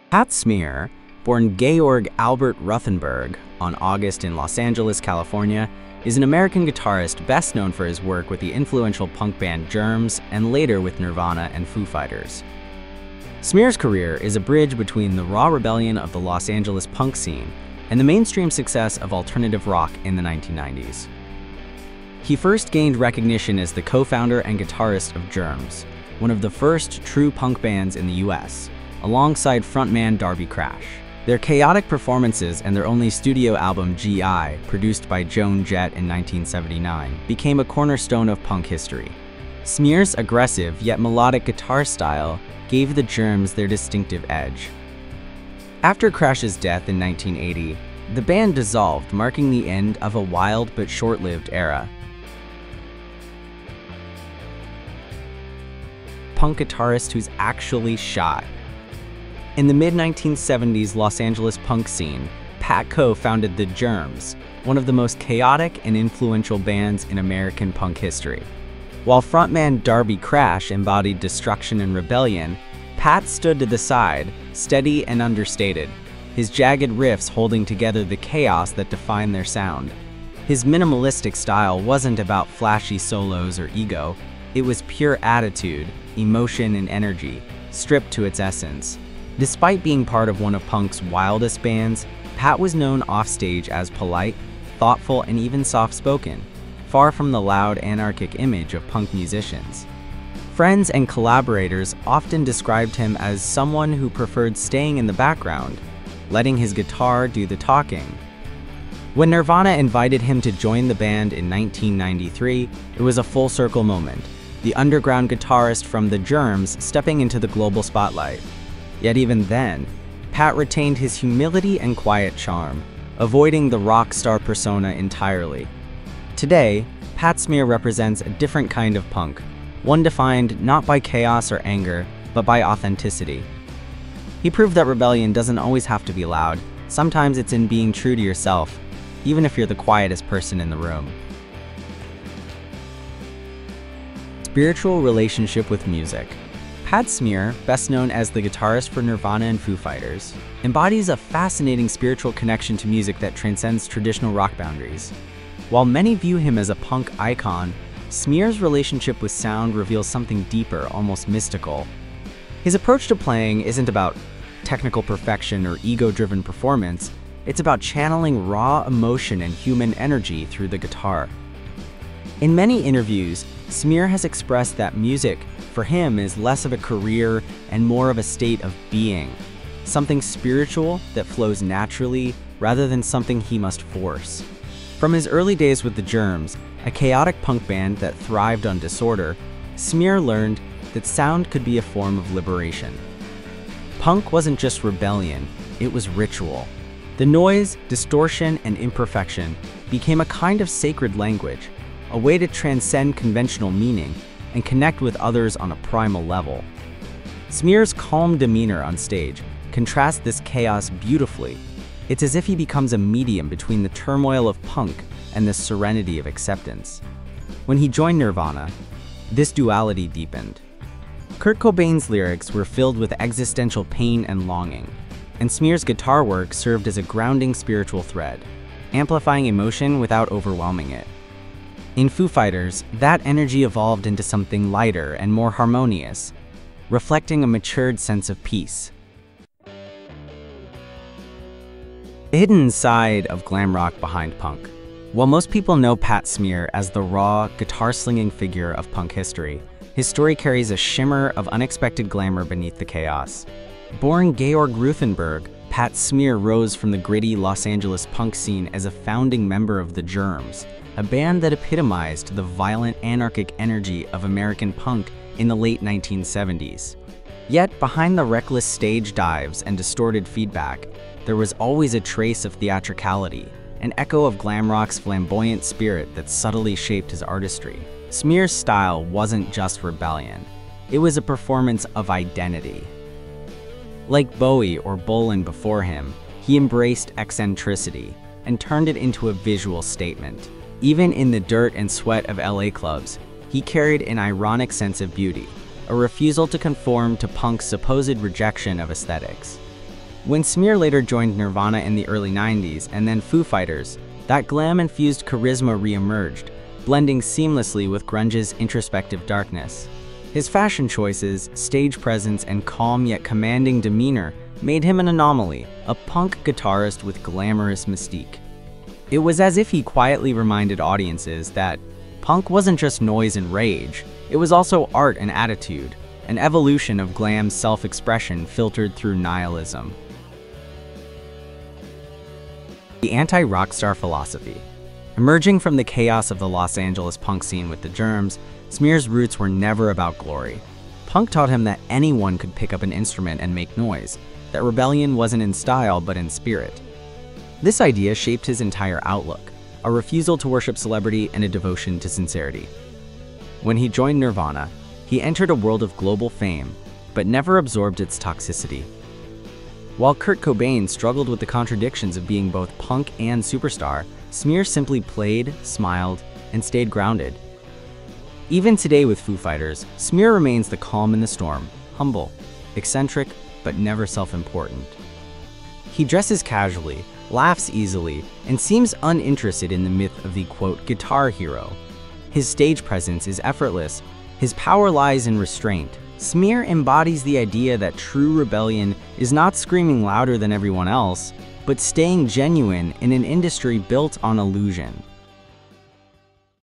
Pat Smear, born Georg Albert Ruthenberg on August in Los Angeles, California, is an American guitarist best known for his work with the influential punk band Germs and later with Nirvana and Foo Fighters. Smear's career is a bridge between the raw rebellion of the Los Angeles punk scene and the mainstream success of alternative rock in the 1990s. He first gained recognition as the co-founder and guitarist of Germs, one of the first true punk bands in the US, alongside frontman Darby Crash. Their chaotic performances and their only studio album G.I., produced by Joan Jett in 1979, became a cornerstone of punk history. Smear's aggressive yet melodic guitar style gave the Germs their distinctive edge. After Crash's death in 1980, the band dissolved, marking the end of a wild but short-lived era. Punk guitarist who's actually shy. In the mid-1970s Los Angeles punk scene, Pat co-founded the Germs, one of the most chaotic and influential bands in American punk history. While frontman Darby Crash embodied destruction and rebellion, Pat stood to the side, steady and understated, his jagged riffs holding together the chaos that defined their sound. His minimalistic style wasn't about flashy solos or ego, it was pure attitude, emotion and energy, stripped to its essence. Despite being part of one of punk's wildest bands, Pat was known offstage as polite, thoughtful, and even soft-spoken, far from the loud, anarchic image of punk musicians. Friends and collaborators often described him as someone who preferred staying in the background, letting his guitar do the talking. When Nirvana invited him to join the band in 1993, it was a full-circle moment, the underground guitarist from the Germs stepping into the global spotlight. Yet even then, Pat retained his humility and quiet charm, avoiding the rock star persona entirely. Today, Pat Smear represents a different kind of punk, one defined not by chaos or anger, but by authenticity. He proved that rebellion doesn't always have to be loud. Sometimes it's in being true to yourself, even if you're the quietest person in the room. Spiritual relationship with music. Pat Smear, best known as the guitarist for Nirvana and Foo Fighters, embodies a fascinating spiritual connection to music that transcends traditional rock boundaries. While many view him as a punk icon, Smear's relationship with sound reveals something deeper, almost mystical. His approach to playing isn't about technical perfection or ego-driven performance, it's about channeling raw emotion and human energy through the guitar. In many interviews, Smear has expressed that music, for him, is less of a career and more of a state of being, something spiritual that flows naturally rather than something he must force. From his early days with the Germs, a chaotic punk band that thrived on disorder, Smear learned that sound could be a form of liberation. Punk wasn't just rebellion, it was ritual. The noise, distortion, and imperfection became a kind of sacred language, a way to transcend conventional meaning and connect with others on a primal level. Smear's calm demeanor on stage contrasts this chaos beautifully. It's as if he becomes a medium between the turmoil of punk and the serenity of acceptance. When he joined Nirvana, this duality deepened. Kurt Cobain's lyrics were filled with existential pain and longing, and Smear's guitar work served as a grounding spiritual thread, amplifying emotion without overwhelming it. In Foo Fighters, that energy evolved into something lighter and more harmonious, reflecting a matured sense of peace. The hidden side of glam rock behind punk. While most people know Pat Smear as the raw, guitar-slinging figure of punk history, his story carries a shimmer of unexpected glamour beneath the chaos. Born Georg Ruthenberg, Pat Smear rose from the gritty Los Angeles punk scene as a founding member of the Germs, a band that epitomized the violent, anarchic energy of American punk in the late 1970s. Yet, behind the reckless stage dives and distorted feedback, there was always a trace of theatricality, an echo of glam rock's flamboyant spirit that subtly shaped his artistry. Smear's style wasn't just rebellion, it was a performance of identity. Like Bowie or Bolan before him, he embraced eccentricity and turned it into a visual statement. Even in the dirt and sweat of LA clubs, he carried an ironic sense of beauty, a refusal to conform to punk's supposed rejection of aesthetics. When Smear later joined Nirvana in the early 90s and then Foo Fighters, that glam-infused charisma re-emerged, blending seamlessly with grunge's introspective darkness. His fashion choices, stage presence, and calm yet commanding demeanor made him an anomaly, a punk guitarist with glamorous mystique. It was as if he quietly reminded audiences that punk wasn't just noise and rage, it was also art and attitude, an evolution of glam's self-expression filtered through nihilism. The anti-rockstar philosophy. Emerging from the chaos of the Los Angeles punk scene with the Germs, Smear's roots were never about glory. Punk taught him that anyone could pick up an instrument and make noise, that rebellion wasn't in style but in spirit. This idea shaped his entire outlook, a refusal to worship celebrity and a devotion to sincerity. When he joined Nirvana, he entered a world of global fame, but never absorbed its toxicity. While Kurt Cobain struggled with the contradictions of being both punk and superstar, Smear simply played, smiled, and stayed grounded. Even today with Foo Fighters, Smear remains the calm in the storm, humble, eccentric, but never self-important. He dresses casually, laughs easily, and seems uninterested in the myth of the, quote, guitar hero. His stage presence is effortless. His power lies in restraint. Smear embodies the idea that true rebellion is not screaming louder than everyone else, but staying genuine in an industry built on illusion.